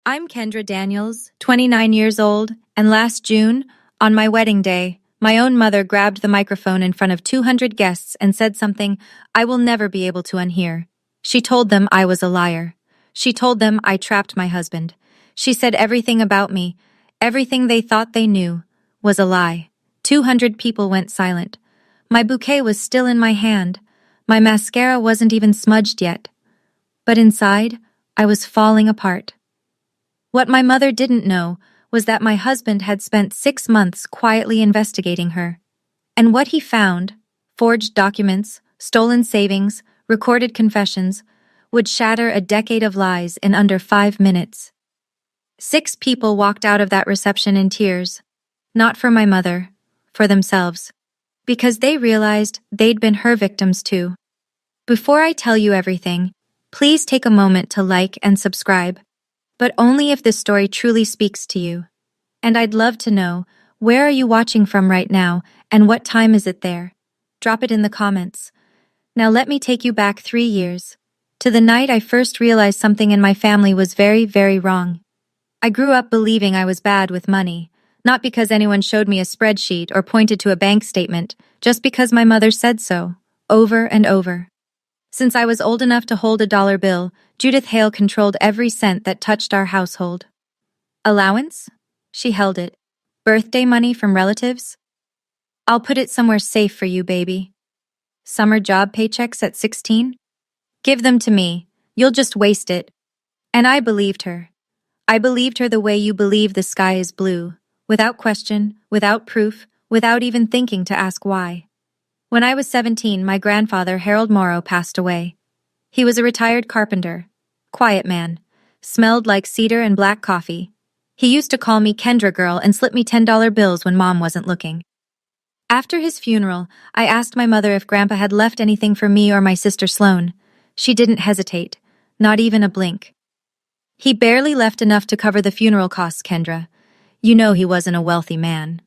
I'm Kendra Daniels, 29 years old, and last June, on my wedding day, my own mother grabbed the microphone in front of 200 guests and said something I will never be able to unhear. She told them I was a liar. She told them I trapped my husband. She said everything about me, everything they thought they knew, was a lie. 200 people went silent. My bouquet was still in my hand. My mascara wasn't even smudged yet. But inside, I was falling apart. What my mother didn't know was that my husband had spent 6 months quietly investigating her. And what he found, forged documents, stolen savings, recorded confessions, would shatter a decade of lies in under 5 minutes. 6 people walked out of that reception in tears. Not for my mother, for themselves. Because they realized they'd been her victims too. Before I tell you everything, please take a moment to like and subscribe. But only if this story truly speaks to you. And I'd love to know, where are you watching from right now, and what time is it there? Drop it in the comments. Now let me take you back 3 years. To the night I first realized something in my family was very, very wrong. I grew up believing I was bad with money, not because anyone showed me a spreadsheet or pointed to a bank statement, just because my mother said so, over and over. Since I was old enough to hold a dollar bill, Judith Hale controlled every cent that touched our household. Allowance? She held it. Birthday money from relatives? I'll put it somewhere safe for you, baby. Summer job paychecks at 16? Give them to me. You'll just waste it. And I believed her. I believed her the way you believe the sky is blue, without question, without proof, without even thinking to ask why. When I was 17, my grandfather, Harold Morrow, passed away. He was a retired carpenter. Quiet man. Smelled like cedar and black coffee. He used to call me Kendra Girl and slip me $10 bills when Mom wasn't looking. After his funeral, I asked my mother if Grandpa had left anything for me or my sister Sloane. She didn't hesitate. Not even a blink. He barely left enough to cover the funeral costs, Kendra. You know he wasn't a wealthy man.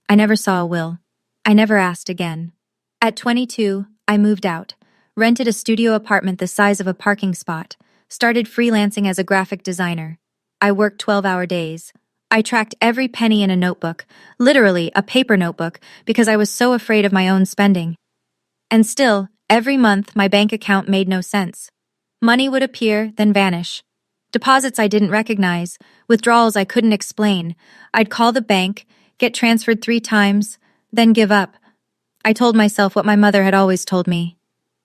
I never saw a will. I never asked again. At 22, I moved out, rented a studio apartment the size of a parking spot, started freelancing as a graphic designer. I worked 12-hour days. I tracked every penny in a notebook, literally a paper notebook, because I was so afraid of my own spending. And still, every month my bank account made no sense. Money would appear, then vanish. Deposits I didn't recognize, withdrawals I couldn't explain. I'd call the bank, get transferred 3 times, then give up. I told myself what my mother had always told me.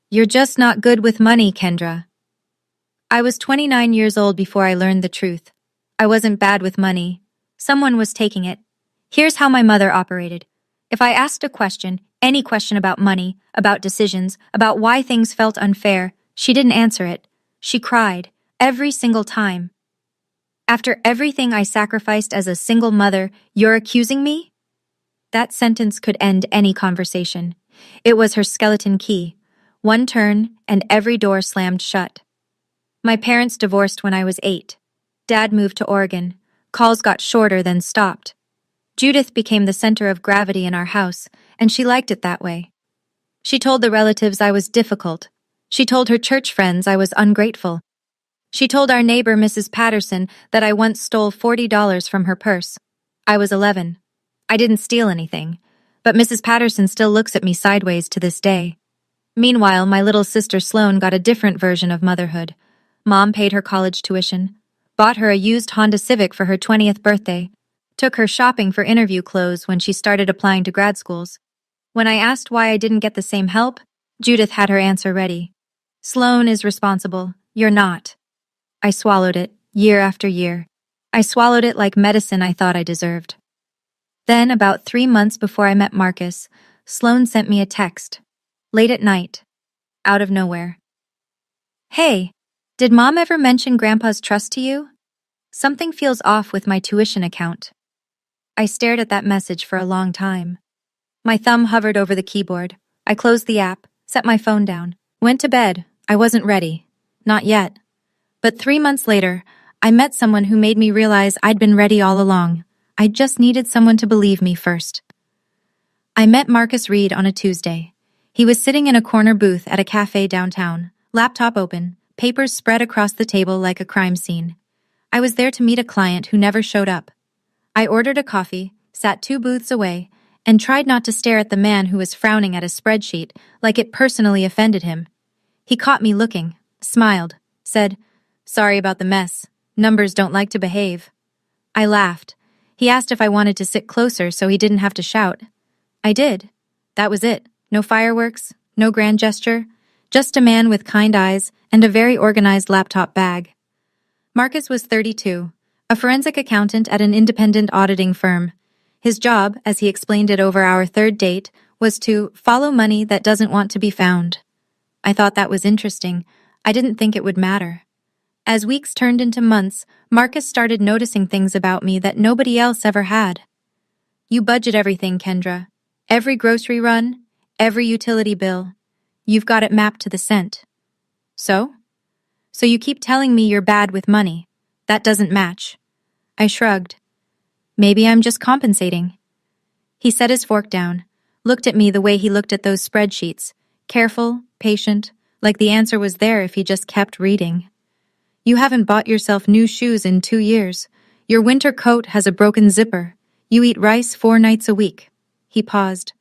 You're just not good with money, Kendra. I was 29 years old before I learned the truth. I wasn't bad with money. Someone was taking it. Here's how my mother operated. If I asked a question, any question about money, about decisions, about why things felt unfair, she didn't answer it. She cried, every single time. After everything I sacrificed as a single mother, you're accusing me? That sentence could end any conversation. It was her skeleton key. One turn, and every door slammed shut. My parents divorced when I was 8. Dad moved to Oregon. Calls got shorter, then stopped. Judith became the center of gravity in our house, and she liked it that way. She told the relatives I was difficult. She told her church friends I was ungrateful. She told our neighbor, Mrs. Patterson, that I once stole $40 from her purse. I was 11. I didn't steal anything, but Mrs. Patterson still looks at me sideways to this day. Meanwhile, my little sister Sloane got a different version of motherhood. Mom paid her college tuition, bought her a used Honda Civic for her 20th birthday, took her shopping for interview clothes when she started applying to grad schools. When I asked why I didn't get the same help, Judith had her answer ready. Sloane is responsible. You're not. I swallowed it, year after year. I swallowed it like medicine I thought I deserved. Then, about 3 months before I met Marcus, Sloane sent me a text. Late at night. Out of nowhere. Hey, did Mom ever mention Grandpa's trust to you? Something feels off with my tuition account. I stared at that message for a long time. My thumb hovered over the keyboard. I closed the app, set my phone down, went to bed. I wasn't ready. Not yet. But 3 months later, I met someone who made me realize I'd been ready all along. I just needed someone to believe me first. I met Marcus Reed on a Tuesday. He was sitting in a corner booth at a cafe downtown, laptop open, papers spread across the table like a crime scene. I was there to meet a client who never showed up. I ordered a coffee, sat 2 booths away, and tried not to stare at the man who was frowning at a spreadsheet like it personally offended him. He caught me looking, smiled, said, "Sorry about the mess. Numbers don't like to behave." I laughed. He asked if I wanted to sit closer so he didn't have to shout. I did. That was it. No fireworks, no grand gesture, just a man with kind eyes and a very organized laptop bag. Marcus was 32, a forensic accountant at an independent auditing firm. His job, as he explained it over our third date, was to follow money that doesn't want to be found. I thought that was interesting. I didn't think it would matter. As weeks turned into months, Marcus started noticing things about me that nobody else ever had. "You budget everything, Kendra. Every grocery run, every utility bill. You've got it mapped to the cent." "So? So you keep telling me you're bad with money. That doesn't match." I shrugged. "Maybe I'm just compensating." He set his fork down, looked at me the way he looked at those spreadsheets, careful, patient, like the answer was there if he just kept reading. "You haven't bought yourself new shoes in 2 years. Your winter coat has a broken zipper. You eat rice 4 nights a week." He paused.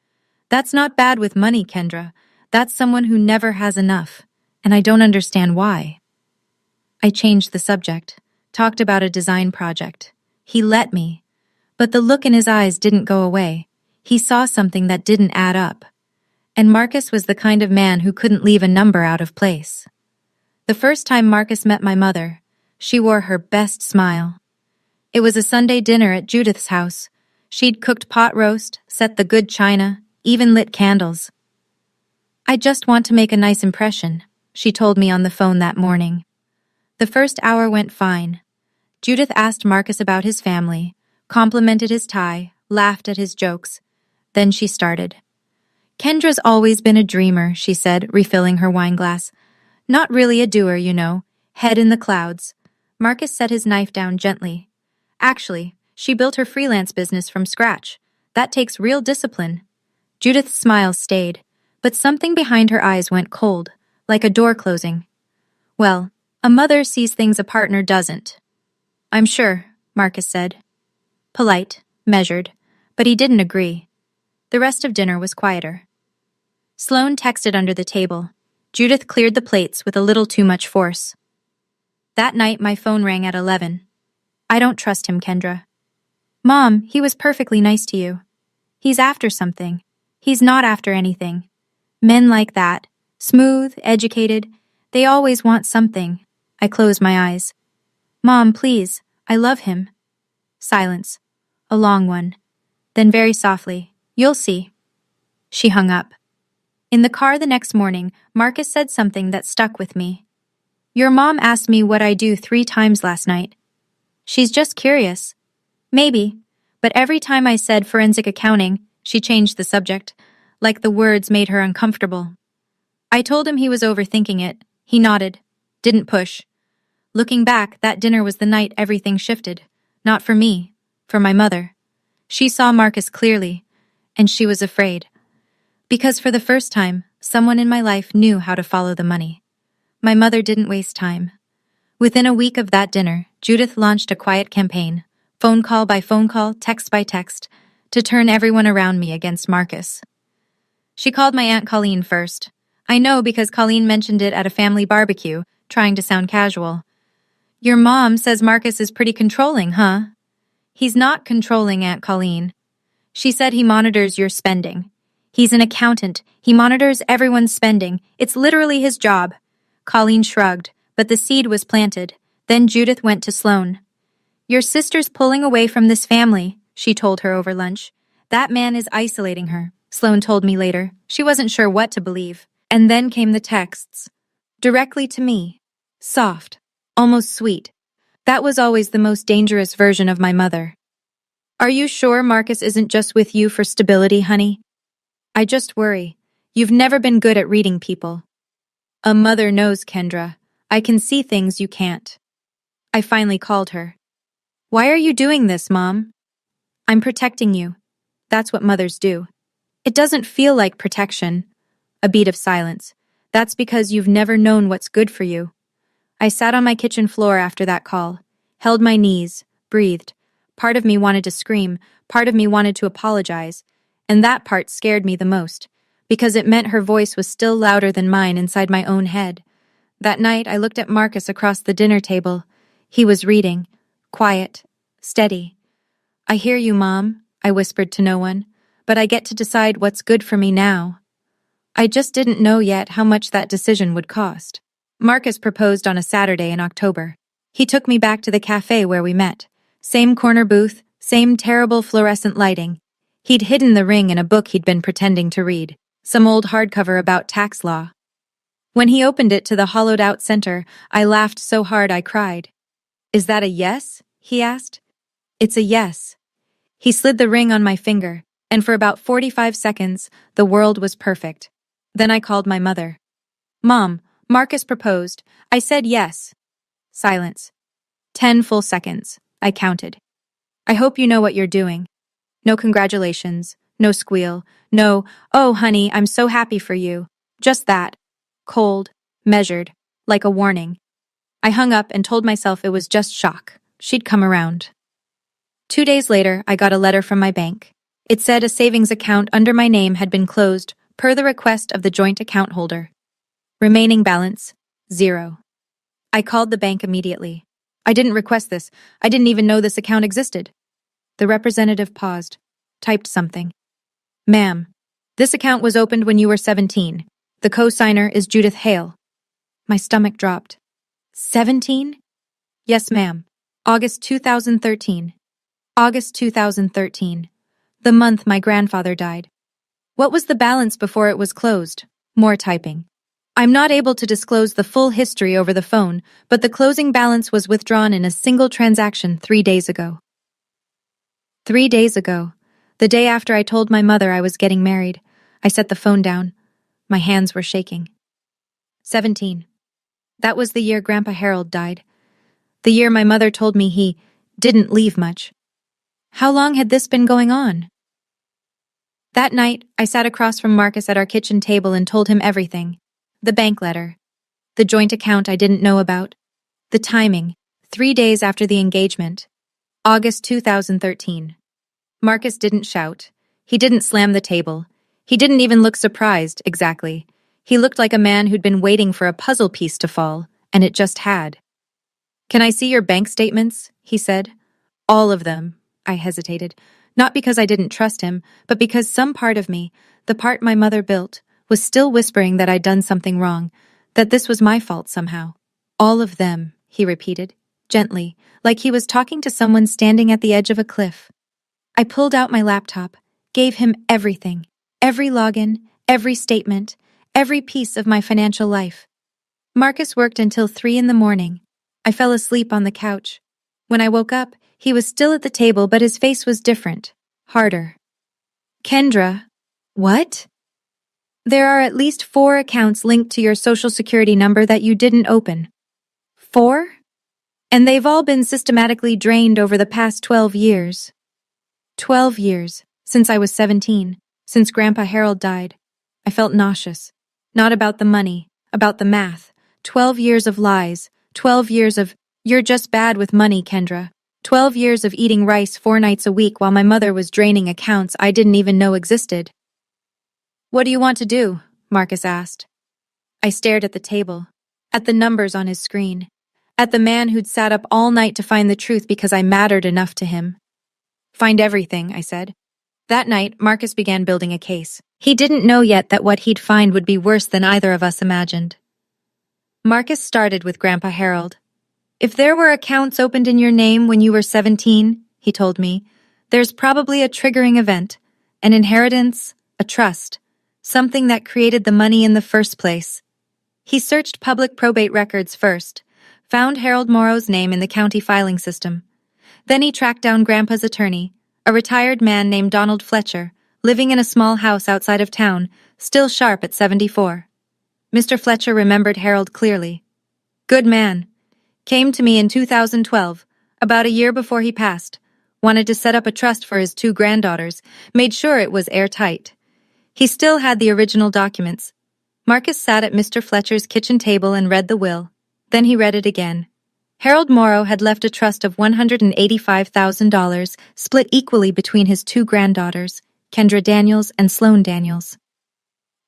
"That's not bad with money, Kendra. That's someone who never has enough, and I don't understand why." I changed the subject, talked about a design project. He let me. But the look in his eyes didn't go away. He saw something that didn't add up. And Marcus was the kind of man who couldn't leave a number out of place. The first time Marcus met my mother, she wore her best smile. It was a Sunday dinner at Judith's house. She'd cooked pot roast, set the good china, even lit candles. "I just want to make a nice impression," she told me on the phone that morning. The first hour went fine. Judith asked Marcus about his family, complimented his tie, laughed at his jokes. Then she started. "Kendra's always been a dreamer," she said, refilling her wine glass. "Not really a doer, you know. Head in the clouds." Marcus set his knife down gently. "Actually, she built her freelance business from scratch. That takes real discipline." Judith's smile stayed, but something behind her eyes went cold, like a door closing. "Well, a mother sees things a partner doesn't." "I'm sure," Marcus said. Polite, measured, but he didn't agree. The rest of dinner was quieter. Sloane texted under the table. Judith cleared the plates with a little too much force. That night my phone rang at 11. "I don't trust him, Kendra." "Mom, he was perfectly nice to you." "He's after something." "He's not after anything." Men like that, smooth, educated, they always want something. I closed my eyes. "Mom, please, I love him." Silence. A long one. Then very softly, "You'll see." She hung up. In the car the next morning, Marcus said something that stuck with me. "Your mom asked me what I do 3 times last night." "She's just curious." "Maybe, but every time I said forensic accounting, she changed the subject, like the words made her uncomfortable. I told him he was overthinking it. He nodded. Didn't push. Looking back, that dinner was the night everything shifted. Not for me, for my mother. She saw Marcus clearly, and she was afraid. Because for the first time, someone in my life knew how to follow the money. My mother didn't waste time. Within a week of that dinner, Judith launched a quiet campaign, phone call by phone call, text by text, to turn everyone around me against Marcus. She called my Aunt Colleen first. I know because Colleen mentioned it at a family barbecue, trying to sound casual. "Your mom says Marcus is pretty controlling, huh?" "He's not controlling, Aunt Colleen. She said he monitors your spending. He's an accountant. He monitors everyone's spending. It's literally his job." Colleen shrugged, but the seed was planted. Then Judith went to Sloane. "Your sister's pulling away from this family," she told her over lunch. "That man is isolating her," Sloane told me later. She wasn't sure what to believe. And then came the texts. Directly to me. Soft. Almost sweet. That was always the most dangerous version of my mother. "Are you sure Marcus isn't just with you for stability, honey? I just worry. You've never been good at reading people." "A mother knows, Kendra. I can see things you can't." I finally called her. "Why are you doing this, Mom?" "I'm protecting you. That's what mothers do." "It doesn't feel like protection." A beat of silence. "That's because you've never known what's good for you." I sat on my kitchen floor after that call, held my knees, breathed. Part of me wanted to scream, part of me wanted to apologize, and that part scared me the most, because it meant her voice was still louder than mine inside my own head. That night, I looked at Marcus across the dinner table. He was reading, quiet, steady. "I hear you, Mom," I whispered to no one, "but I get to decide what's good for me now." I just didn't know yet how much that decision would cost. Marcus proposed on a Saturday in October. He took me back to the cafe where we met. Same corner booth, same terrible fluorescent lighting. He'd hidden the ring in a book he'd been pretending to read, some old hardcover about tax law. When he opened it to the hollowed-out center, I laughed so hard I cried. "Is that a yes?" he asked. "It's a yes." He slid the ring on my finger, and for about 45 seconds, the world was perfect. Then I called my mother. "Mom, Marcus proposed. I said yes." Silence. 10 full seconds. I counted. "I hope you know what you're doing." No congratulations. No squeal. No, "Oh, honey, I'm so happy for you." Just that. Cold. Measured. Like a warning. I hung up and told myself it was just shock. She'd come around. 2 days later, I got a letter from my bank. It said a savings account under my name had been closed, per the request of the joint account holder. Remaining balance, 0. I called the bank immediately. "I didn't request this. I didn't even know this account existed." The representative paused, typed something. "Ma'am, this account was opened when you were 17. The co-signer is Judith Hale." My stomach dropped. 17? "Yes, ma'am. August 2013. August 2013. The month my grandfather died." "What was the balance before it was closed?" More typing. "I'm not able to disclose the full history over the phone, but the closing balance was withdrawn in a single transaction 3 days ago." 3 days ago. The day after I told my mother I was getting married. I set the phone down. My hands were shaking. 17. That was the year Grandpa Harold died. The year my mother told me he didn't leave much. How long had this been going on? That night, I sat across from Marcus at our kitchen table and told him everything. The bank letter. The joint account I didn't know about. The timing. 3 days after the engagement. August 2013. Marcus didn't shout. He didn't slam the table. He didn't even look surprised, exactly. He looked like a man who'd been waiting for a puzzle piece to fall, and it just had. "Can I see your bank statements?" he said. "All of them." I hesitated. Not because I didn't trust him, but because some part of me, the part my mother built, was still whispering that I'd done something wrong, that this was my fault somehow. "All of them," he repeated, gently, like he was talking to someone standing at the edge of a cliff. I pulled out my laptop, gave him everything, every login, every statement, every piece of my financial life. Marcus worked until 3 in the morning. I fell asleep on the couch. When I woke up, he was still at the table, but his face was different, harder. "Kendra." "What?" "There are at least 4 accounts linked to your social security number that you didn't open." 4? "And they've all been systematically drained over the past 12 years. 12 years, since I was 17, since Grandpa Harold died. I felt nauseous. Not about the money, about the math. 12 years of lies, 12 years of, "You're just bad with money, Kendra." 12 years of eating rice 4 nights a week while my mother was draining accounts I didn't even know existed. "What do you want to do?" Marcus asked. I stared at the table, at the numbers on his screen, at the man who'd sat up all night to find the truth because I mattered enough to him. "Find everything," I said. That night, Marcus began building a case. He didn't know yet that what he'd find would be worse than either of us imagined. Marcus started with Grandpa Harold. "If there were accounts opened in your name when you were 17, he told me, "there's probably a triggering event, an inheritance, a trust, something that created the money in the first place." He searched public probate records first, found Harold Morrow's name in the county filing system. Then he tracked down Grandpa's attorney, a retired man named Donald Fletcher, living in a small house outside of town, still sharp at 74. Mr. Fletcher remembered Harold clearly. Good man. Came to me in 2012, about a year before he passed. Wanted to set up a trust for his 2 granddaughters, made sure it was airtight. He still had the original documents. Marcus sat at Mr. Fletcher's kitchen table and read the will. Then he read it again. Harold Morrow had left a trust of $185,000 split equally between his two granddaughters, Kendra Daniels and Sloan Daniels.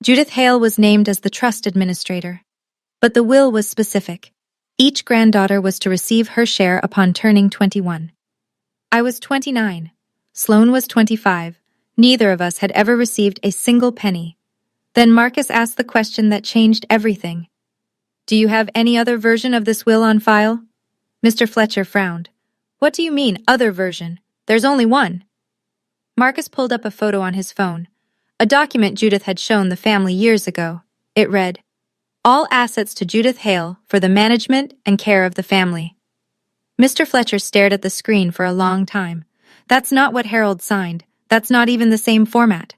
Judith Hale was named as the trust administrator. But the will was specific. Each granddaughter was to receive her share upon turning 21. I was 29. Sloan was 25. Neither of us had ever received a single penny. Then Marcus asked the question that changed everything. "Do you have any other version of this will on file?" Mr. Fletcher frowned. "What do you mean, other version? There's only one." Marcus pulled up a photo on his phone, a document Judith had shown the family years ago. It read, "All assets to Judith Hale for the management and care of the family." Mr. Fletcher stared at the screen for a long time. "That's not what Harold signed. That's not even the same format."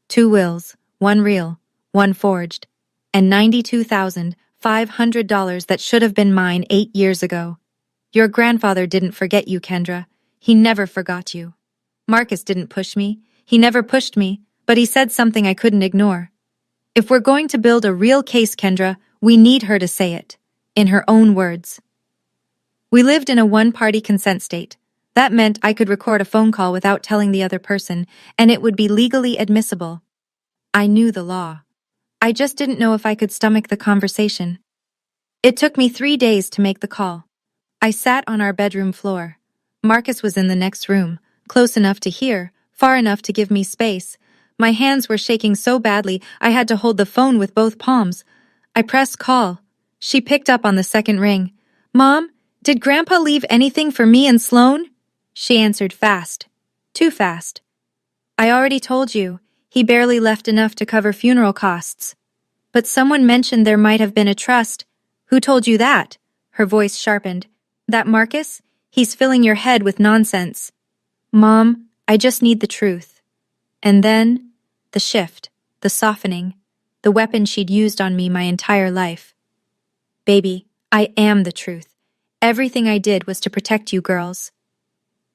Two wills, one real, one forged, and $92,500 that should have been mine 8 years ago. Your grandfather didn't forget you, Kendra. He never forgot you. Marcus didn't push me. He never pushed me, but he said something I couldn't ignore. If we're going to build a real case, Kendra, we need her to say it, in her own words. We lived in a one-party consent state. That meant I could record a phone call without telling the other person, and it would be legally admissible. I knew the law. I just didn't know if I could stomach the conversation. It took me 3 days to make the call. I sat on our bedroom floor. Marcus was in the next room, close enough to hear, far enough to give me space. My hands were shaking so badly I had to hold the phone with both palms. I pressed call. She picked up on the second ring. "Mom, did Grandpa leave anything for me and Sloan?" She answered fast. Too fast. "I already told you. He barely left enough to cover funeral costs." "But someone mentioned there might have been a trust." "Who told you that?" Her voice sharpened. "That Marcus? He's filling your head with nonsense." "Mom, I just need the truth." And then, the shift, the softening, the weapon she'd used on me my entire life. "Baby, I am the truth. Everything I did was to protect you girls."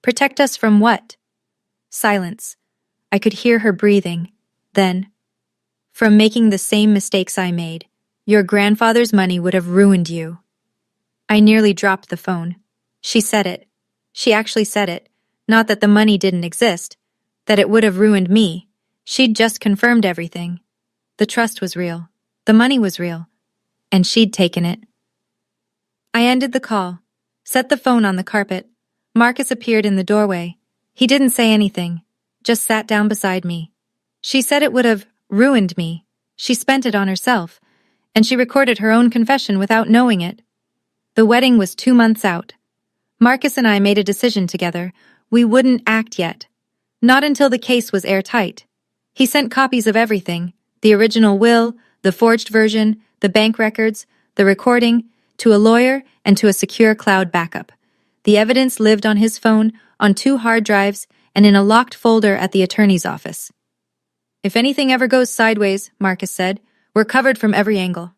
"Protect us from what?" Silence. I could hear her breathing. Then, "From making the same mistakes I made. Your grandfather's money would have ruined you." I nearly dropped the phone. She said it. She actually said it. Not that the money didn't exist. That it would have ruined me. She'd just confirmed everything. The trust was real. The money was real. And she'd taken it. I ended the call. Set the phone on the carpet. Marcus appeared in the doorway. He didn't say anything. Just sat down beside me. She said it would have ruined me. She spent it on herself. And she recorded her own confession without knowing it. The wedding was 2 months out. Marcus and I made a decision together. We wouldn't act yet. Not until the case was airtight. He sent copies of everything, the original will, the forged version, the bank records, the recording, to a lawyer and to a secure cloud backup. The evidence lived on his phone, on 2 hard drives, and in a locked folder at the attorney's office. "If anything ever goes sideways," Marcus said, "we're covered from every angle."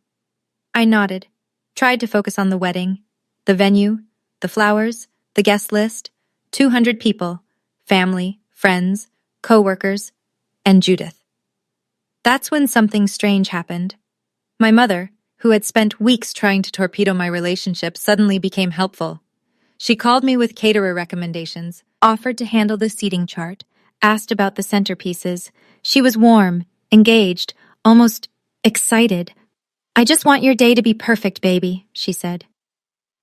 I nodded. Tried to focus on the wedding, the venue, the flowers, the guest list, 200 people, family, friends, co-workers, and Judith. That's when something strange happened. My mother, who had spent weeks trying to torpedo my relationship, suddenly became helpful. She called me with caterer recommendations, offered to handle the seating chart, asked about the centerpieces. She was warm, engaged, almost excited. "I just want your day to be perfect, baby," she said.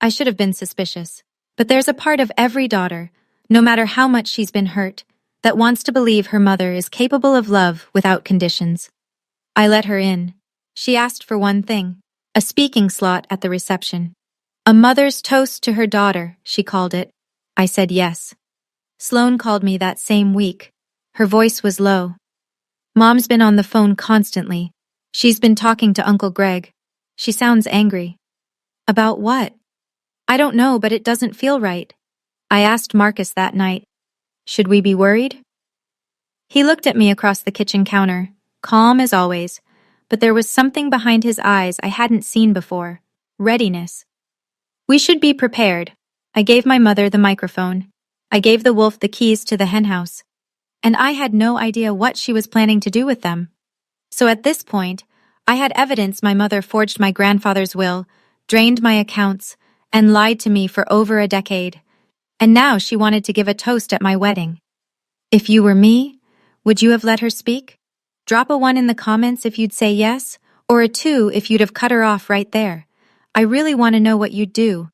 I should have been suspicious, but there's a part of every daughter, no matter how much she's been hurt, that wants to believe her mother is capable of love without conditions. I let her in. She asked for one thing, a speaking slot at the reception. "A mother's toast to her daughter," she called it. I said yes. Sloan called me that same week. Her voice was low. "Mom's been on the phone constantly. She's been talking to Uncle Greg. She sounds angry." "About what?" "I don't know, but it doesn't feel right." I asked Marcus that night, "Should we be worried?" He looked at me across the kitchen counter, calm as always, but there was something behind his eyes I hadn't seen before. Readiness. "We should be prepared." I gave my mother the microphone. I gave the wolf the keys to the henhouse. And I had no idea what she was planning to do with them. So at this point, I had evidence my mother forged my grandfather's will, drained my accounts, and lied to me for over a decade. And now she wanted to give a toast at my wedding. If you were me, would you have let her speak? Drop a 1 in the comments if you'd say yes, or a 2 if you'd have cut her off right there. I really want to know what you'd do.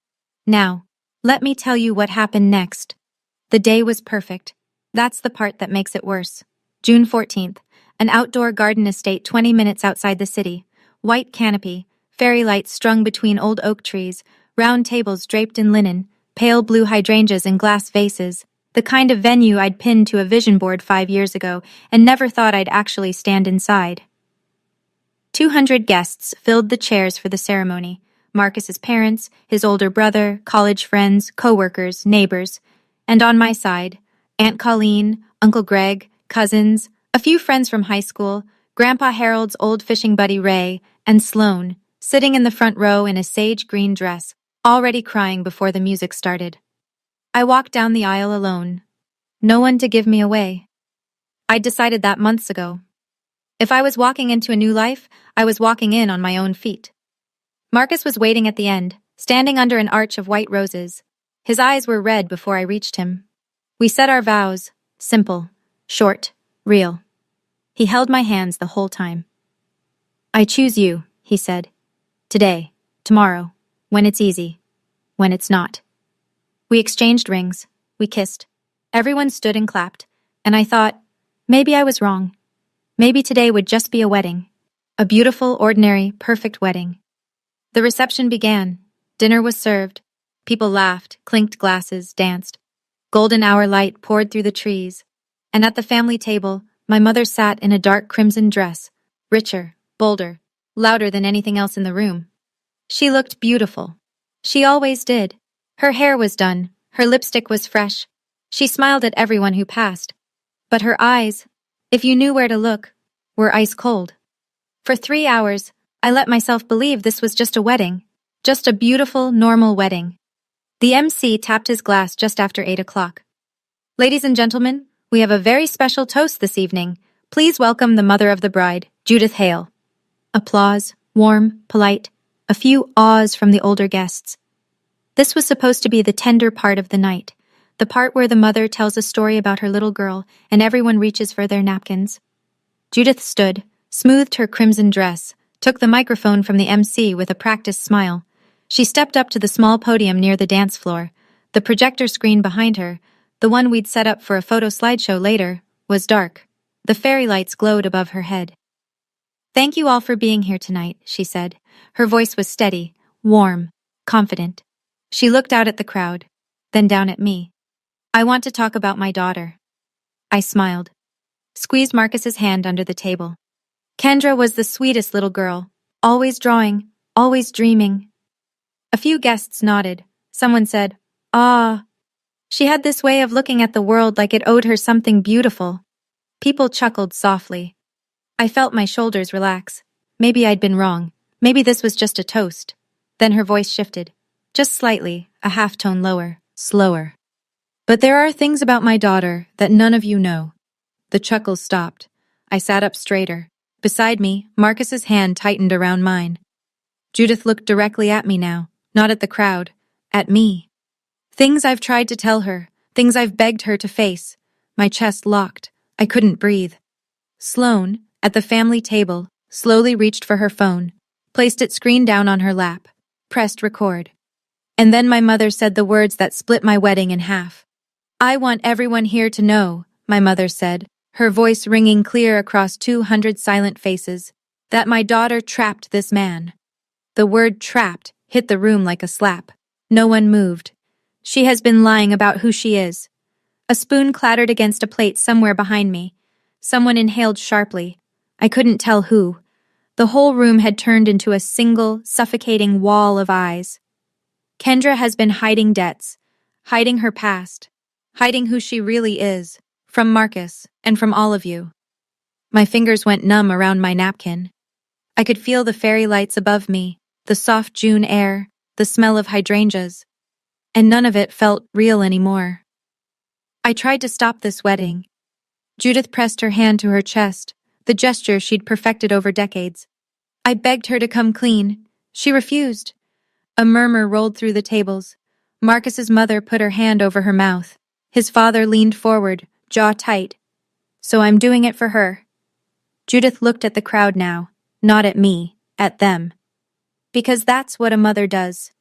Now, let me tell you what happened next. The day was perfect. That's the part that makes it worse. June 14th, an outdoor garden estate 20 minutes outside the city. White canopy, fairy lights strung between old oak trees, round tables draped in linen, pale blue hydrangeas in glass vases. The kind of venue I'd pinned to a vision board 5 years ago and never thought I'd actually stand inside. 200 guests filled the chairs for the ceremony. Marcus's parents, his older brother, college friends, co-workers, neighbors. And on my side, Aunt Colleen, Uncle Greg, cousins, a few friends from high school, Grandpa Harold's old fishing buddy Ray, and Sloane, sitting in the front row in a sage green dress, already crying before the music started. I walked down the aisle alone. No one to give me away. I'd decided that months ago. If I was walking into a new life, I was walking in on my own feet. Marcus was waiting at the end, standing under an arch of white roses. His eyes were red before I reached him. We said our vows, simple, short, real. He held my hands the whole time. I choose you, he said. Today, tomorrow, when it's easy, when it's not. We exchanged rings, we kissed. Everyone stood and clapped, and I thought, maybe I was wrong. Maybe today would just be a wedding. A beautiful, ordinary, perfect wedding. The reception began. Dinner was served. People laughed, clinked glasses, danced. Golden hour light poured through the trees. And at the family table, my mother sat in a dark crimson dress, richer, bolder, louder than anything else in the room. She looked beautiful. She always did. Her hair was done, her lipstick was fresh. She smiled at everyone who passed. But her eyes, if you knew where to look, were ice cold. For 3 hours, I let myself believe this was just a wedding. Just a beautiful, normal wedding. The MC tapped his glass just after 8 o'clock. Ladies and gentlemen, we have a very special toast this evening. Please welcome the mother of the bride, Judith Hale. Applause, warm, polite, a few ahs from the older guests. This was supposed to be the tender part of the night, the part where the mother tells a story about her little girl and everyone reaches for their napkins. Judith stood, smoothed her crimson dress, took the microphone from the MC with a practiced smile. She stepped up to the small podium near the dance floor. The projector screen behind her, the one we'd set up for a photo slideshow later, was dark. The fairy lights glowed above her head. Thank you all for being here tonight, she said. Her voice was steady, warm, confident. She looked out at the crowd, then down at me. I want to talk about my daughter. I smiled, squeezed Marcus's hand under the table. Kendra was the sweetest little girl, always drawing, always dreaming. A few guests nodded. Someone said, "Ah." She had this way of looking at the world like it owed her something beautiful. People chuckled softly. I felt my shoulders relax. Maybe I'd been wrong. Maybe this was just a toast. Then her voice shifted. Just slightly, a half-tone lower, slower. But there are things about my daughter that none of you know. The chuckles stopped. I sat up straighter. Beside me, Marcus's hand tightened around mine. Judith looked directly at me now, not at the crowd, at me. Things I've tried to tell her, things I've begged her to face. My chest locked. I couldn't breathe. Sloane, at the family table, slowly reached for her phone, placed its screen down on her lap, pressed record. And then my mother said the words that split my wedding in half. I want everyone here to know, my mother said, her voice ringing clear across 200 silent faces, that my daughter trapped this man. The word trapped hit the room like a slap. No one moved. She has been lying about who she is. A spoon clattered against a plate somewhere behind me. Someone inhaled sharply. I couldn't tell who. The whole room had turned into a single, suffocating wall of eyes. Kendra has been hiding debts, hiding her past, hiding who she really is, from Marcus and from all of you. My fingers went numb around my napkin. I could feel the fairy lights above me, the soft June air, the smell of hydrangeas, and none of it felt real anymore. I tried to stop this wedding. Judith pressed her hand to her chest, the gesture she'd perfected over decades. I begged her to come clean. She refused. A murmur rolled through the tables. Marcus's mother put her hand over her mouth. His father leaned forward, jaw tight. So I'm doing it for her. Judith looked at the crowd now, not at me, at them. Because that's what a mother does.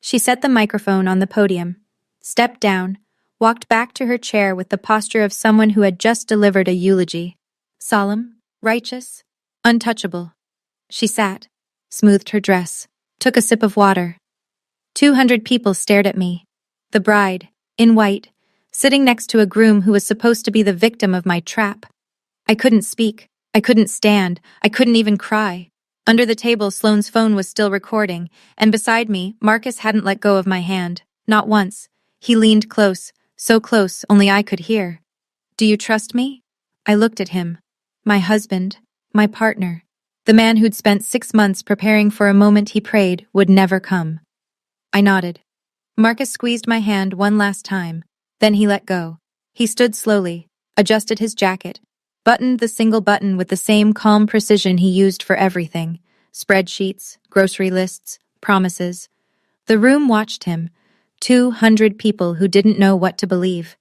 She set the microphone on the podium, stepped down, walked back to her chair with the posture of someone who had just delivered a eulogy. Solemn, righteous, untouchable. She sat, smoothed her dress, took a sip of water. 200 people stared at me. The bride, in white, sitting next to a groom who was supposed to be the victim of my trap. I couldn't speak. I couldn't stand. I couldn't even cry. Under the table, Sloane's phone was still recording, and beside me, Marcus hadn't let go of my hand. Not once. He leaned close, so close only I could hear. Do you trust me? I looked at him. My husband, my partner, the man who'd spent 6 months preparing for a moment he prayed would never come. I nodded. Marcus squeezed my hand one last time. Then he let go. He stood slowly, adjusted his jacket, buttoned the single button with the same calm precision he used for everything. Spreadsheets, grocery lists, promises. The room watched him. 200 people who didn't know what to believe.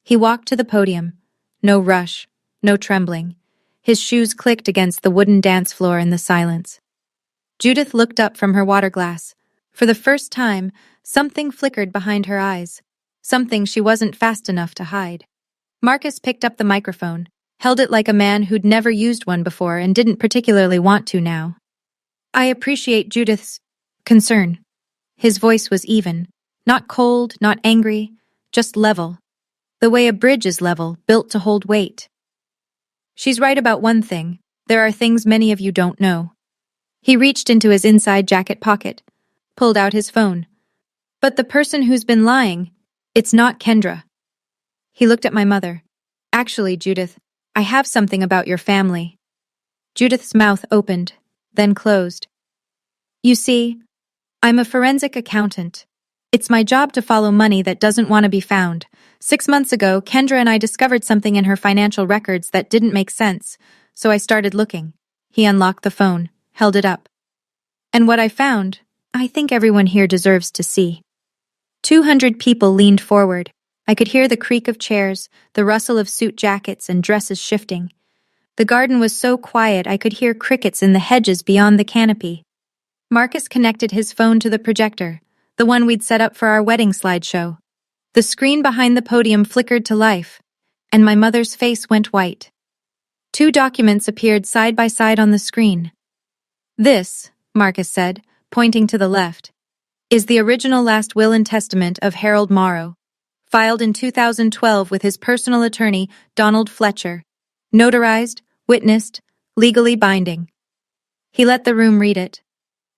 He walked to the podium. No rush, no trembling. His shoes clicked against the wooden dance floor in the silence. Judith looked up from her water glass. For the first time, something flickered behind her eyes. Something she wasn't fast enough to hide. Marcus picked up the microphone, held it like a man who'd never used one before and didn't particularly want to now. I appreciate Judith's concern. His voice was even. Not cold, not angry, just level. The way a bridge is level, built to hold weight. She's right about one thing. There are things many of you don't know. He reached into his inside jacket pocket, pulled out his phone. But the person who's been lying, it's not Kendra. He looked at my mother. Actually, Judith, I have something about your family. Judith's mouth opened, then closed. You see, I'm a forensic accountant. It's my job to follow money that doesn't want to be found. 6 months ago, Kendra and I discovered something in her financial records that didn't make sense, so I started looking. He unlocked the phone, held it up. And what I found, I think everyone here deserves to see. 200 people leaned forward. I could hear the creak of chairs, the rustle of suit jackets and dresses shifting. The garden was so quiet I could hear crickets in the hedges beyond the canopy. Marcus connected his phone to the projector, the one we'd set up for our wedding slideshow. The screen behind the podium flickered to life, and my mother's face went white. 2 documents appeared side by side on the screen. This, Marcus said, pointing to the left, is the original last will and testament of Harold Morrow, filed in 2012 with his personal attorney, Donald Fletcher, notarized, witnessed, legally binding. He let the room read it.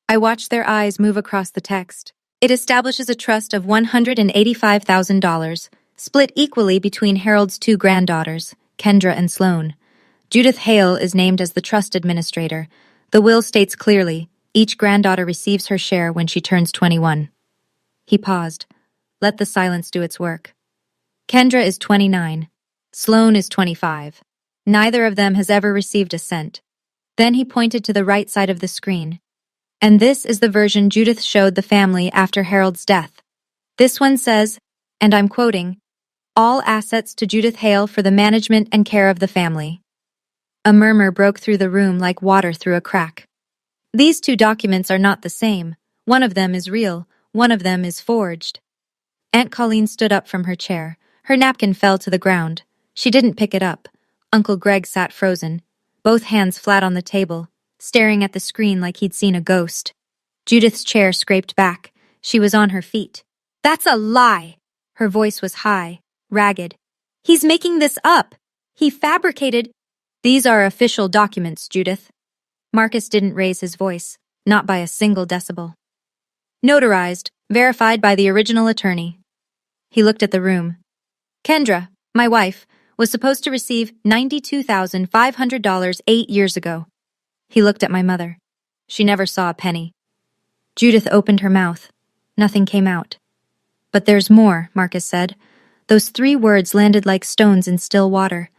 I watched their eyes move across the text. It establishes a trust of $185,000, split equally between Harold's 2 granddaughters, Kendra and Sloane. Judith Hale is named as the trust administrator. The will states clearly, each granddaughter receives her share when she turns 21. He paused. Let the silence do its work. Kendra is 29. Sloane is 25. Neither of them has ever received a cent. Then he pointed to the right side of the screen. And this is the version Judith showed the family after Harold's death. This one says, and I'm quoting, all assets to Judith Hale for the management and care of the family. A murmur broke through the room like water through a crack. These 2 documents are not the same. One of them is real, one of them is forged. Aunt Colleen stood up from her chair. Her napkin fell to the ground. She didn't pick it up. Uncle Greg sat frozen, both hands flat on the table, staring at the screen like he'd seen a ghost. Judith's chair scraped back. She was on her feet. That's a lie! Her voice was high, ragged. He's making this up! He fabricated— These are official documents, Judith. Marcus didn't raise his voice, not by a single decibel. Notarized, verified by the original attorney. He looked at the room. Kendra, my wife, was supposed to receive $92,500 8 years ago. He looked at my mother. She never saw a penny. Judith opened her mouth. Nothing came out. But there's more, Marcus said. Those 3 words landed like stones in still water.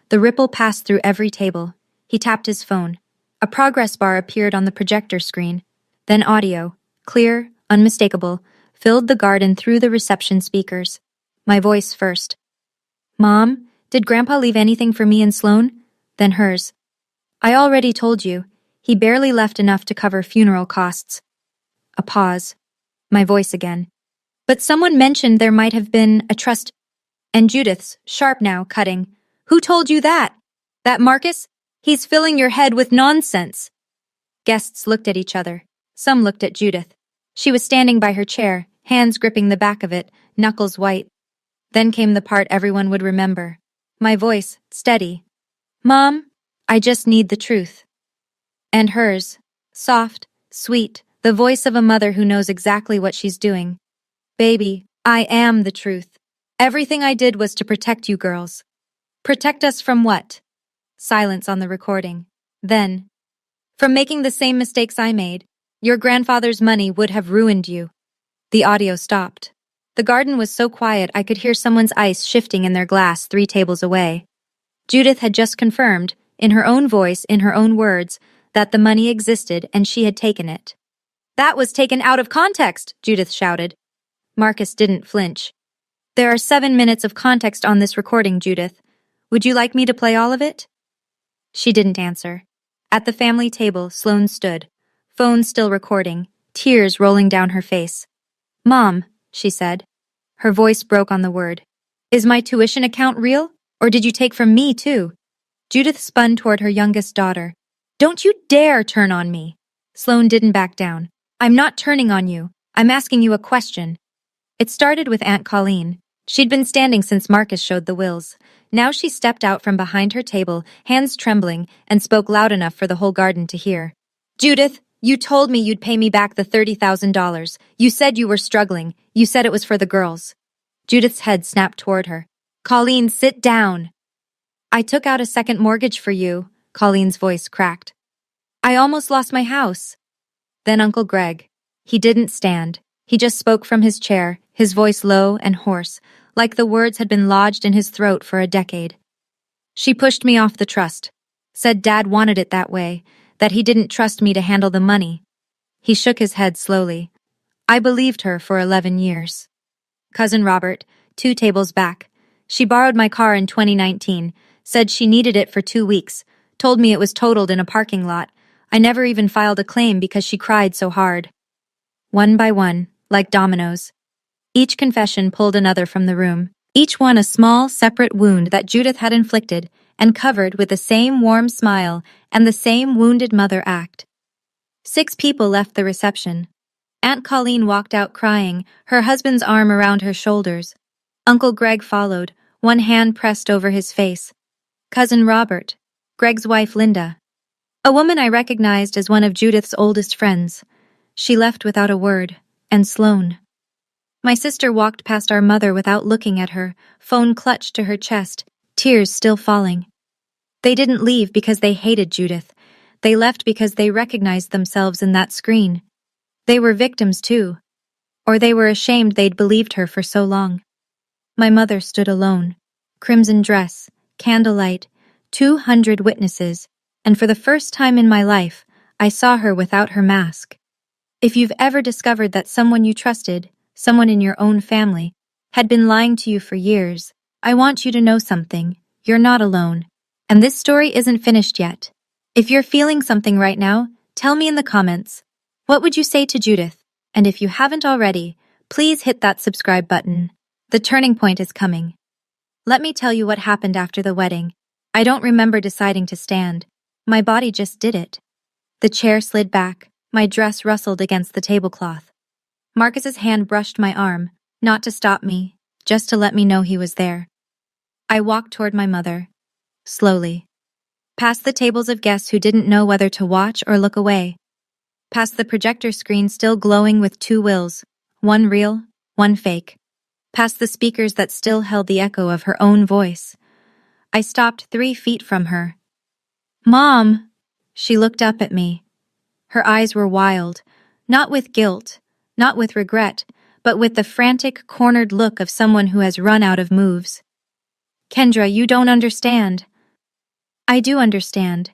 The ripple passed through every table. He tapped his phone. A progress bar appeared on the projector screen. Then audio, clear, unmistakable, filled the garden through the reception speakers. My voice first. Mom, did Grandpa leave anything for me and Sloan? Then hers. I already told you. He barely left enough to cover funeral costs. A pause. My voice again. But someone mentioned there might have been a trust. And Judith's, sharp now, cutting. Who told you that? That Marcus? He's filling your head with nonsense. Guests looked at each other. Some looked at Judith. She was standing by her chair, hands gripping the back of it, knuckles white. Then came the part everyone would remember. My voice, steady. Mom, I just need the truth. And hers, soft, sweet, the voice of a mother who knows exactly what she's doing. Baby, I am the truth. Everything I did was to protect you girls. Protect us from what? Silence on the recording. Then, from making the same mistakes I made. Your grandfather's money would have ruined you. The audio stopped. The garden was so quiet I could hear someone's ice shifting in their glass 3 tables away. Judith had just confirmed, in her own voice, in her own words, that the money existed and she had taken it. That was taken out of context, Judith shouted. Marcus didn't flinch. There are 7 minutes of context on this recording, Judith. Would you like me to play all of it? She didn't answer. At the family table, Sloane stood, phone still recording, tears rolling down her face. Mom, she said. Her voice broke on the word. Is my tuition account real? Or did you take from me, too? Judith spun toward her youngest daughter. Don't you dare turn on me. Sloane didn't back down. I'm not turning on you. I'm asking you a question. It started with Aunt Colleen. She'd been standing since Marcus showed the wills. Now she stepped out from behind her table, hands trembling, and spoke loud enough for the whole garden to hear. Judith, you told me you'd pay me back the $30,000. You said you were struggling. You said it was for the girls. Judith's head snapped toward her. Colleen, sit down. I took out a second mortgage for you, Colleen's voice cracked. I almost lost my house. Then Uncle Greg. He didn't stand. He just spoke from his chair, his voice low and hoarse, like the words had been lodged in his throat for a decade. She pushed me off the trust. Said Dad wanted it that way, that he didn't trust me to handle the money. He shook his head slowly. I believed her for 11 years. Cousin Robert, 2 tables back. She borrowed my car in 2019, said she needed it for 2 weeks, told me it was totaled in a parking lot. I never even filed a claim because she cried so hard. One by one, like dominoes. Each confession pulled another from the room, each one a small, separate wound that Judith had inflicted and covered with the same warm smile and the same wounded mother act. 6 people left the reception. Aunt Colleen walked out crying, her husband's arm around her shoulders. Uncle Greg followed, one hand pressed over his face. Cousin Robert, Greg's wife Linda. A woman I recognized as one of Judith's oldest friends. She left without a word, and Sloane. My sister walked past our mother without looking at her, phone clutched to her chest, tears still falling. They didn't leave because they hated Judith. They left because they recognized themselves in that screen. They were victims too. Or they were ashamed they'd believed her for so long. My mother stood alone. Crimson dress, candlelight, 200 witnesses, and for the first time in my life, I saw her without her mask. If you've ever discovered that someone you trusted, someone in your own family, had been lying to you for years, I want you to know something. You're not alone. And this story isn't finished yet. If you're feeling something right now, tell me in the comments. What would you say to Judith? And if you haven't already, please hit that subscribe button. The turning point is coming. Let me tell you what happened after the wedding. I don't remember deciding to stand. My body just did it. The chair slid back. My dress rustled against the tablecloth. Marcus's hand brushed my arm, not to stop me, just to let me know he was there. I walked toward my mother, slowly. Past the tables of guests who didn't know whether to watch or look away. Past the projector screen still glowing with 2 wills, one real, one fake. Past the speakers that still held the echo of her own voice. I stopped 3 feet from her. Mom! She looked up at me. Her eyes were wild, not with guilt, not with regret, but with the frantic, cornered look of someone who has run out of moves. Kendra, you don't understand. I do understand.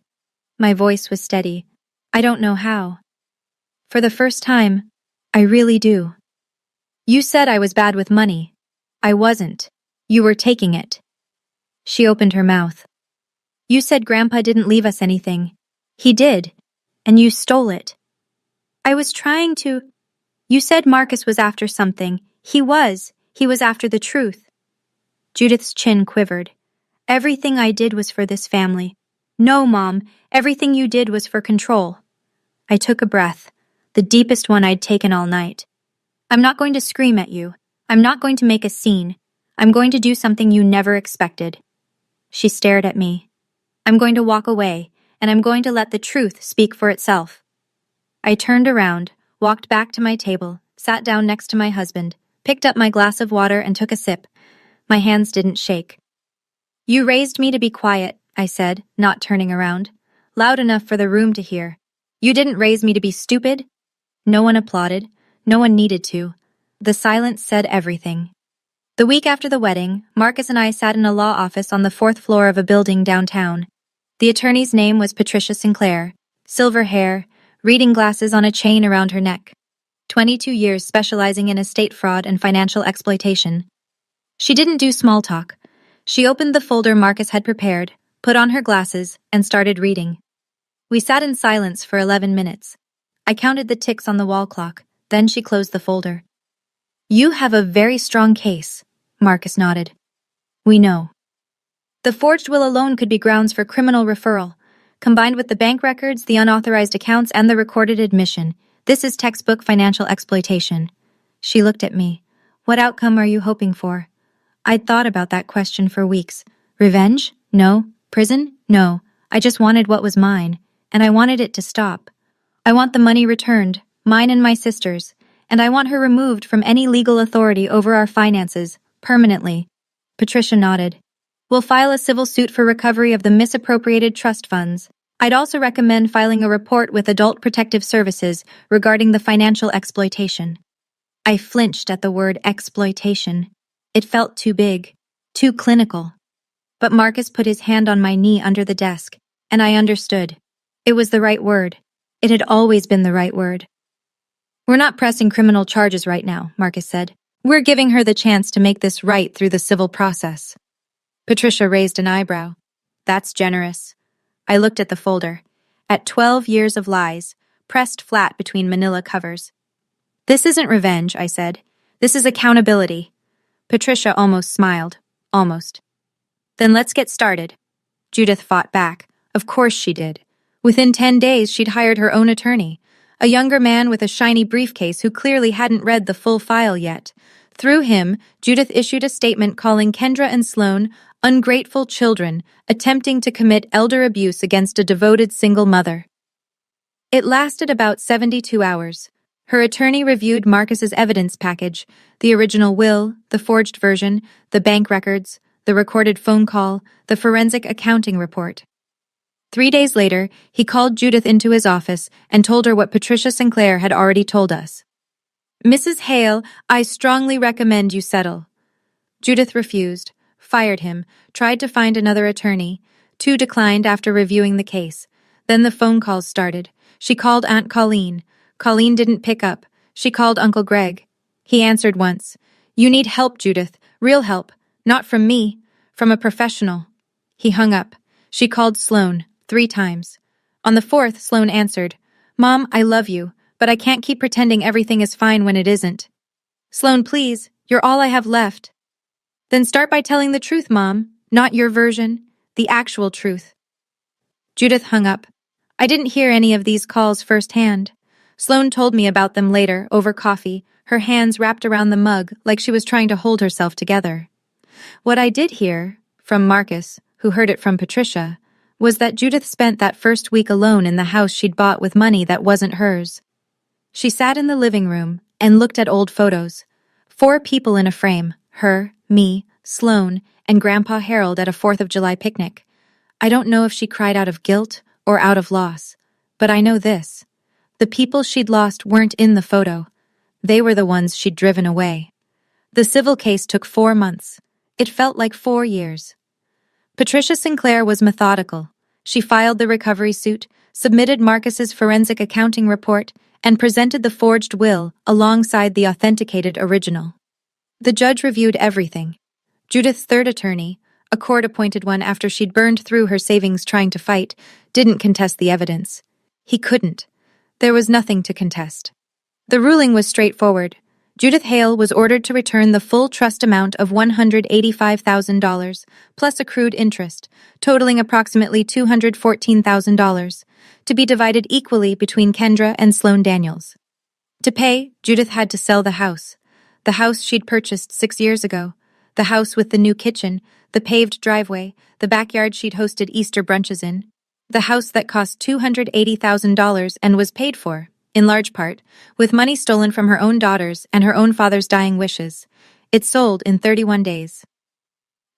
My voice was steady. I don't know how. For the first time, I really do. You said I was bad with money. I wasn't. You were taking it. She opened her mouth. You said Grandpa didn't leave us anything. He did. And you stole it. I was trying to... You said Marcus was after something. He was. He was after the truth. Judith's chin quivered. Everything I did was for this family. No, Mom, everything you did was for control. I took a breath, the deepest one I'd taken all night. I'm not going to scream at you. I'm not going to make a scene. I'm going to do something you never expected. She stared at me. I'm going to walk away, and I'm going to let the truth speak for itself. I turned around, walked back to my table, sat down next to my husband, picked up my glass of water and took a sip. My hands didn't shake. You raised me to be quiet, I said, not turning around, loud enough for the room to hear. You didn't raise me to be stupid. No one applauded. No one needed to. The silence said everything. The week after the wedding, Marcus and I sat in a law office on the 4th floor of a building downtown. The attorney's name was Patricia Sinclair, silver hair, reading glasses on a chain around her neck. 22 years specializing in estate fraud and financial exploitation. She didn't do small talk. She opened the folder Marcus had prepared, put on her glasses, and started reading. We sat in silence for 11 minutes. I counted the ticks on the wall clock, then she closed the folder. You have a very strong case, Marcus nodded. We know. The forged will alone could be grounds for criminal referral. Combined with the bank records, the unauthorized accounts, and the recorded admission, this is textbook financial exploitation. She looked at me. What outcome are you hoping for? I'd thought about that question for weeks. Revenge? No. Prison? No. I just wanted what was mine, and I wanted it to stop. I want the money returned, mine and my sister's, and I want her removed from any legal authority over our finances, permanently. Patricia nodded. We'll file a civil suit for recovery of the misappropriated trust funds. I'd also recommend filing a report with Adult Protective Services regarding the financial exploitation. I flinched at the word exploitation. It felt too big, too clinical. But Marcus put his hand on my knee under the desk, and I understood. It was the right word. It had always been the right word. We're not pressing criminal charges right now, Marcus said. We're giving her the chance to make this right through the civil process. Patricia raised an eyebrow. That's generous. I looked at the folder. At 12 years of lies, pressed flat between manila covers. This isn't revenge, I said. This is accountability. Patricia almost smiled. Almost. Then let's get started. Judith fought back. Of course she did. Within 10 days, she'd hired her own attorney, a younger man with a shiny briefcase who clearly hadn't read the full file yet. Through him, Judith issued a statement calling Kendra and Sloan ungrateful children attempting to commit elder abuse against a devoted single mother. It lasted about 72 hours. Her attorney reviewed Marcus's evidence package, the original will, the forged version, the bank records, the recorded phone call, the forensic accounting report. 3 days later, he called Judith into his office and told her what Patricia Sinclair had already told us. Mrs. Hale, I strongly recommend you settle. Judith refused, fired him, tried to find another attorney. 2 declined after reviewing the case. Then the phone calls started. She called Aunt Colleen. Colleen didn't pick up. She called Uncle Greg. He answered once. You need help, Judith. Real help. Not from me. From a professional. He hung up. She called Sloan 3 times. On the 4th, Sloan answered. Mom, I love you, but I can't keep pretending everything is fine when it isn't. Sloan, please. You're all I have left. Then start by telling the truth, Mom. Not your version. The actual truth. Judith hung up. I didn't hear any of these calls firsthand. Sloan told me about them later, over coffee, her hands wrapped around the mug like she was trying to hold herself together. What I did hear, from Marcus, who heard it from Patricia, was that Judith spent that first week alone in the house she'd bought with money that wasn't hers. She sat in the living room and looked at old photos. 4 people in a frame, her, me, Sloan, and Grandpa Harold at a 4th of July picnic. I don't know if she cried out of guilt or out of loss, but I know this. The people she'd lost weren't in the photo. They were the ones she'd driven away. The civil case took 4 months. It felt like 4 years. Patricia Sinclair was methodical. She filed the recovery suit, submitted Marcus's forensic accounting report, and presented the forged will alongside the authenticated original. The judge reviewed everything. Judith's third attorney, a court-appointed one after she'd burned through her savings trying to fight, didn't contest the evidence. He couldn't. There was nothing to contest. The ruling was straightforward. Judith Hale was ordered to return the full trust amount of $185,000, plus accrued interest, totaling approximately $214,000, to be divided equally between Kendra and Sloan Daniels. To pay, Judith had to sell the house she'd purchased 6 years ago, the house with the new kitchen, the paved driveway, the backyard she'd hosted Easter brunches in, the house that cost $280,000 and was paid for, in large part, with money stolen from her own daughters and her own father's dying wishes. It sold in 31 days.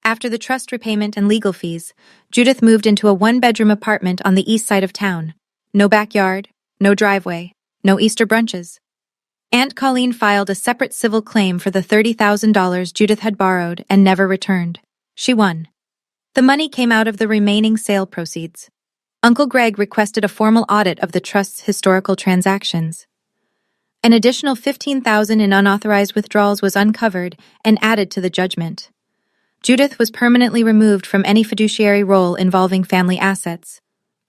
After the trust repayment and legal fees, Judith moved into a one-bedroom apartment on the east side of town. No backyard, no driveway, no Easter brunches. Aunt Colleen filed a separate civil claim for the $30,000 Judith had borrowed and never returned. She won. The money came out of the remaining sale proceeds. Uncle Greg requested a formal audit of the trust's historical transactions. An additional $15,000 in unauthorized withdrawals was uncovered and added to the judgment. Judith was permanently removed from any fiduciary role involving family assets.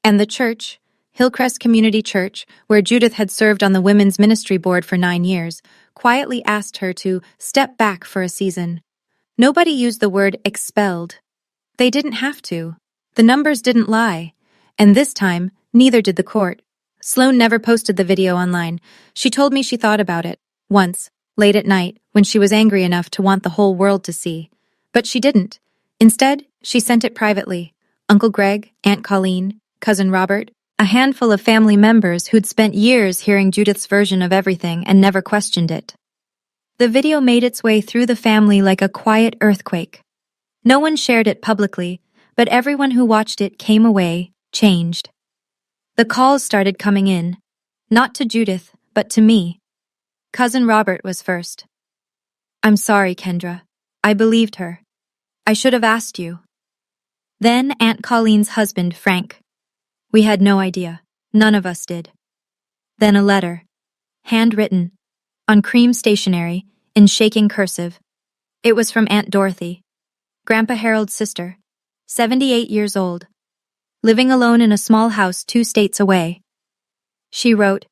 And the church, Hillcrest Community Church, where Judith had served on the Women's Ministry Board for 9 years, quietly asked her to step back for a season. Nobody used the word expelled. They didn't have to. The numbers didn't lie. And this time, neither did the court. Sloan never posted the video online. She told me she thought about it, once, late at night, when she was angry enough to want the whole world to see. But she didn't. Instead, she sent it privately. Uncle Greg, Aunt Colleen, Cousin Robert, a handful of family members who'd spent years hearing Judith's version of everything and never questioned it. The video made its way through the family like a quiet earthquake. No one shared it publicly, but everyone who watched it came away changed. The calls started coming in, not to Judith, but to me. Cousin Robert was first. "I'm sorry, Kendra. I believed her. I should have asked you." Then Aunt Colleen's husband, Frank. "We had no idea. None of us did." Then a letter, handwritten, on cream stationery, in shaking cursive. It was from Aunt Dorothy, Grandpa Harold's sister, 78 years old, living alone in a small house 2 states away. She wrote,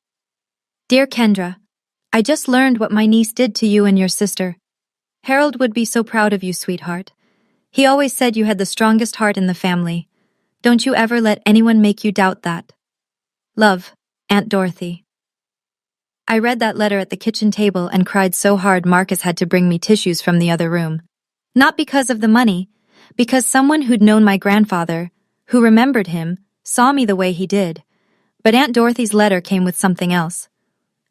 "Dear Kendra, I just learned what my niece did to you and your sister. Harold would be so proud of you, sweetheart. He always said you had the strongest heart in the family. Don't you ever let anyone make you doubt that. Love, Aunt Dorothy." I read that letter at the kitchen table and cried so hard Marcus had to bring me tissues from the other room. Not because of the money, because someone who'd known my grandfather, who remembered him, saw me the way he did. But Aunt Dorothy's letter came with something else.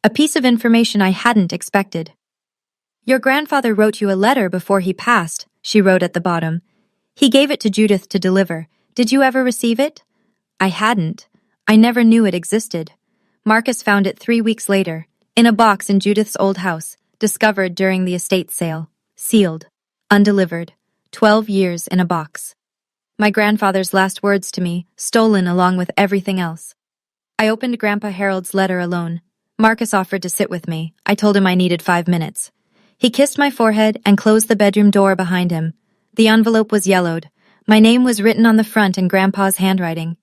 A piece of information I hadn't expected. "Your grandfather wrote you a letter before he passed," she wrote at the bottom. "He gave it to Judith to deliver. Did you ever receive it?" I hadn't. I never knew it existed. Marcus found it 3 weeks later, in a box in Judith's old house, discovered during the estate sale. Sealed. Undelivered. 12 years in a box. My grandfather's last words to me, stolen along with everything else. I opened Grandpa Harold's letter alone. Marcus offered to sit with me. I told him I needed 5 minutes. He kissed my forehead and closed the bedroom door behind him. The envelope was yellowed. My name was written on the front in Grandpa's handwriting.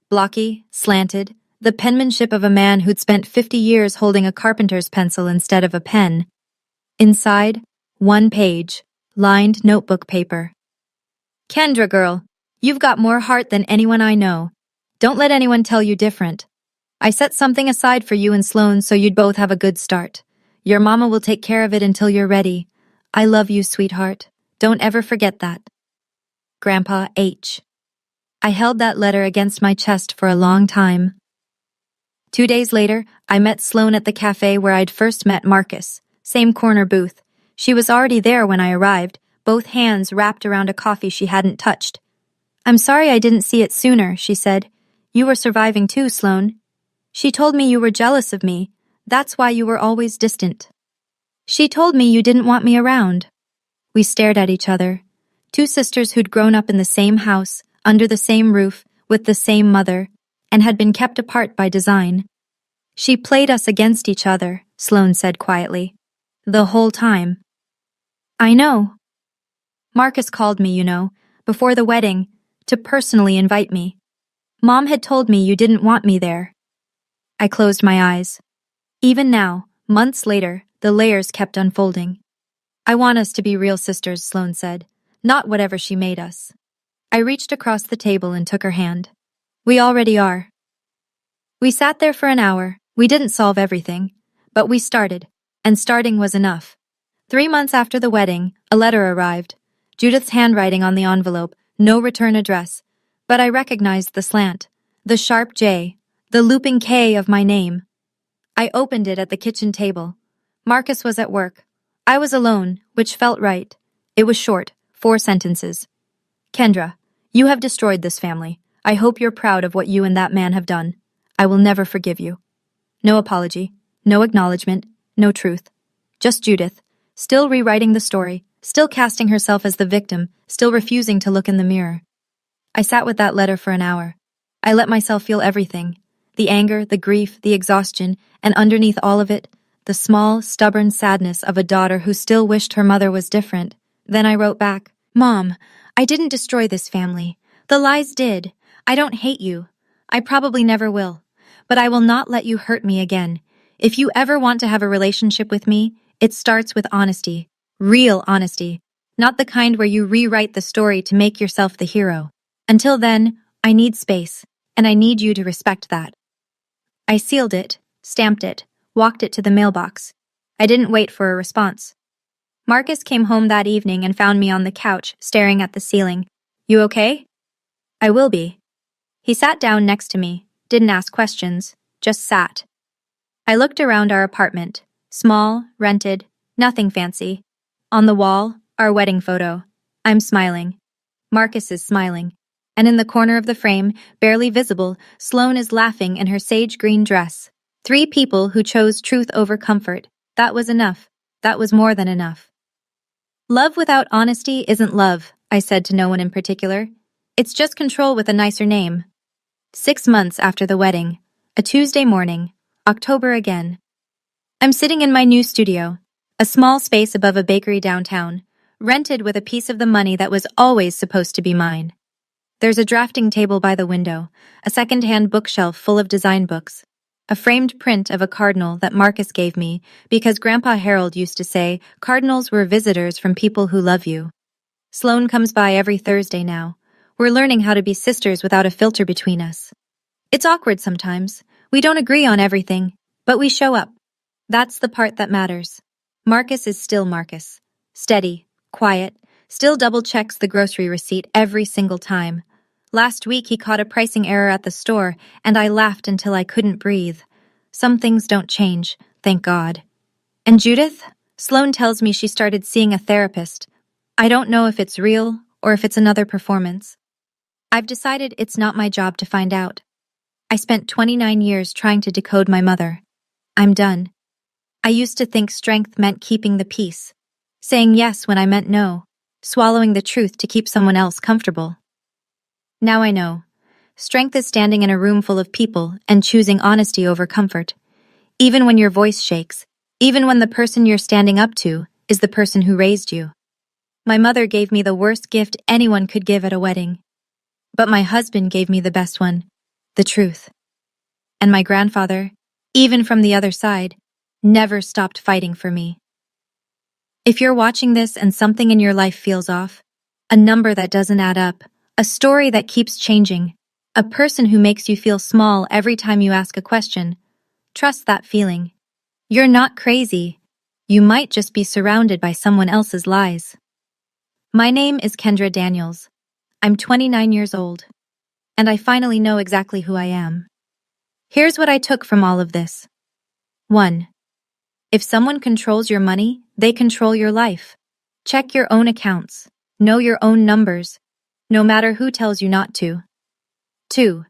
Blocky, slanted, the penmanship of a man who'd spent 50 years holding a carpenter's pencil instead of a pen. Inside, 1 page, lined notebook paper. "Kendra, girl, you've got more heart than anyone I know. Don't let anyone tell you different. I set something aside for you and Sloan so you'd both have a good start. Your mama will take care of it until you're ready. I love you, sweetheart. Don't ever forget that. Grandpa H." I held that letter against my chest for a long time. 2 days later, I met Sloan at the cafe where I'd first met Marcus. Same corner booth. She was already there when I arrived, both hands wrapped around a coffee she hadn't touched. "I'm sorry I didn't see it sooner," she said. "You were surviving too, Sloan. She told me you were jealous of me. That's why you were always distant. She told me you didn't want me around." We stared at each other. 2 sisters who'd grown up in the same house, under the same roof, with the same mother, and had been kept apart by design. She played us against each other, Sloane said quietly. The whole time. I know. Marcus called me, before the wedding, to personally invite me. Mom had told me you didn't want me there. I closed my eyes. Even now, months later, the layers kept unfolding. I want us to be real sisters, Sloane said, not whatever she made us. I reached across the table and took her hand. We already are. We sat there for an hour. We didn't solve everything, but we started, and starting was enough. 3 months after the wedding, a letter arrived. Judith's handwriting on the envelope, no return address. But I recognized the slant, the sharp J, the looping K of my name. I opened it at the kitchen table. Marcus was at work. I was alone, which felt right. It was short, 4 sentences. Kendra, you have destroyed this family. I hope you're proud of what you and that man have done. I will never forgive you. No apology, no acknowledgement, no truth. Just Judith, still rewriting the story, still casting herself as the victim, still refusing to look in the mirror. I sat with that letter for an hour. I let myself feel everything. The anger, the grief, the exhaustion, and underneath all of it, the small, stubborn sadness of a daughter who still wished her mother was different. Then I wrote back, Mom, I didn't destroy this family. The lies did. I don't hate you. I probably never will. But I will not let you hurt me again. If you ever want to have a relationship with me, it starts with honesty. Real honesty. Not the kind where you rewrite the story to make yourself the hero. Until then, I need space, and I need you to respect that. I sealed it, stamped it, walked it to the mailbox. I didn't wait for a response. Marcus came home that evening and found me on the couch, staring at the ceiling. You okay? I will be. He sat down next to me, didn't ask questions, just sat. I looked around our apartment. Small, rented, nothing fancy. On the wall, our wedding photo. I'm smiling. Marcus is smiling. And in the corner of the frame, barely visible, Sloane is laughing in her sage green dress. 3 people who chose truth over comfort. That was enough. That was more than enough. Love without honesty isn't love, I said to no one in particular. It's just control with a nicer name. 6 months after the wedding. A Tuesday morning. October again. I'm sitting in my new studio. A small space above a bakery downtown. Rented with a piece of the money that was always supposed to be mine. There's a drafting table by the window, a second-hand bookshelf full of design books, a framed print of a cardinal that Marcus gave me because Grandpa Harold used to say cardinals were visitors from people who love you. Sloane comes by every Thursday now. We're learning how to be sisters without a filter between us. It's awkward sometimes. We don't agree on everything, but we show up. That's the part that matters. Marcus is still Marcus. Steady, quiet, still double-checks the grocery receipt every single time. Last week he caught a pricing error at the store, and I laughed until I couldn't breathe. Some things don't change, thank God. And Judith? Sloane tells me she started seeing a therapist. I don't know if it's real or if it's another performance. I've decided it's not my job to find out. I spent 29 years trying to decode my mother. I'm done. I used to think strength meant keeping the peace, saying yes when I meant no, swallowing the truth to keep someone else comfortable. Now I know. Strength is standing in a room full of people and choosing honesty over comfort. Even when your voice shakes, even when the person you're standing up to is the person who raised you. My mother gave me the worst gift anyone could give at a wedding. But my husband gave me the best one, the truth. And my grandfather, even from the other side, never stopped fighting for me. If you're watching this and something in your life feels off, a number that doesn't add up, a story that keeps changing, a person who makes you feel small every time you ask a question, trust that feeling. You're not crazy. You might just be surrounded by someone else's lies. My name is Kendra Daniels. I'm 29 years old, and I finally know exactly who I am. Here's what I took from all of this. 1. If someone controls your money, they control your life. Check your own accounts. Know your own numbers, no matter who tells you not to. 2.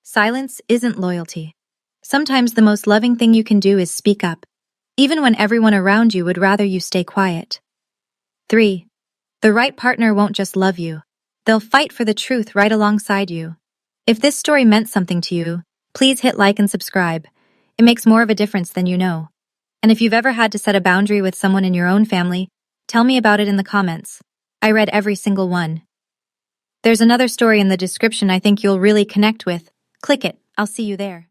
Silence isn't loyalty. Sometimes the most loving thing you can do is speak up, even when everyone around you would rather you stay quiet. 3. The right partner won't just love you. They'll fight for the truth right alongside you. If this story meant something to you, please hit like and subscribe. It makes more of a difference than you know. And if you've ever had to set a boundary with someone in your own family, tell me about it in the comments. I read every single one. There's another story in the description I think you'll really connect with. Click it. I'll see you there.